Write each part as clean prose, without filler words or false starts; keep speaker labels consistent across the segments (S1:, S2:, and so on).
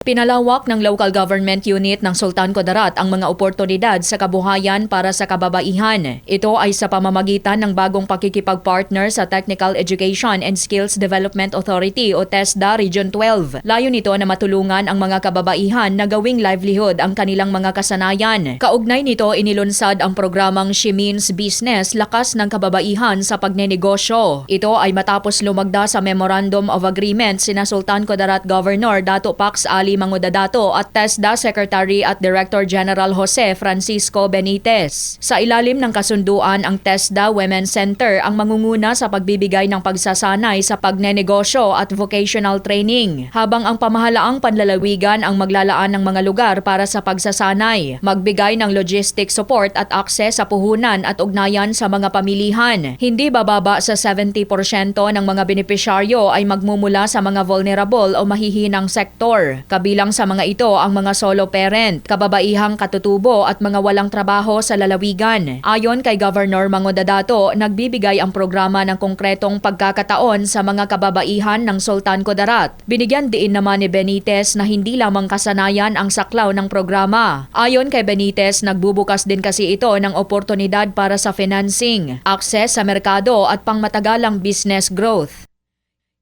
S1: Pinalawak ng local government unit ng Sultan Kudarat ang mga oportunidad sa kabuhayan para sa kababaihan. Ito ay sa pamamagitan ng bagong pakikipag-partner sa Technical Education and Skills Development Authority o TESDA Region 12. Layo nito na matulungan ang mga kababaihan na gawing livelihood ang kanilang mga kasanayan. Kaugnay nito inilunsad ang programang She Means Business, Lakas ng Kababaihan sa Pagnenegosyo. Ito ay matapos lumagda sa Memorandum of Agreement sina Sultan Kudarat Governor Dato Pax Ali Mangudadato at TESDA Secretary at Director General Jose Francisco Benitez. Sa ilalim ng kasunduan, ang TESDA Women's Center ang mangunguna sa pagbibigay ng pagsasanay sa pagnenegosyo at vocational training, habang ang pamahalaang panlalawigan ang maglalaan ng mga lugar para sa pagsasanay, magbigay ng logistic support at akses sa puhunan at ugnayan sa mga pamilihan. Hindi bababa sa 70% ng mga benepisyaryo ay magmumula sa mga vulnerable o mahihinang sektor. Kabilang sa mga ito ang mga solo parent, kababaihang katutubo at mga walang trabaho sa lalawigan. Ayon kay Governor Mangudadato, nagbibigay ang programa ng konkretong pagkakataon sa mga kababaihan ng Sultan Kudarat. Binigyan diin naman ni Benitez na hindi lamang kasanayan ang saklaw ng programa. Ayon kay Benitez, nagbubukas din kasi ito ng oportunidad para sa financing, akses sa merkado at pangmatagalang business growth.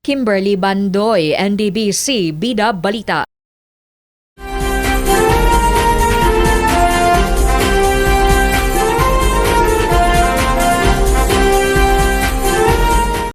S1: Kimberly Bandoy, NDBC, Bida Balita.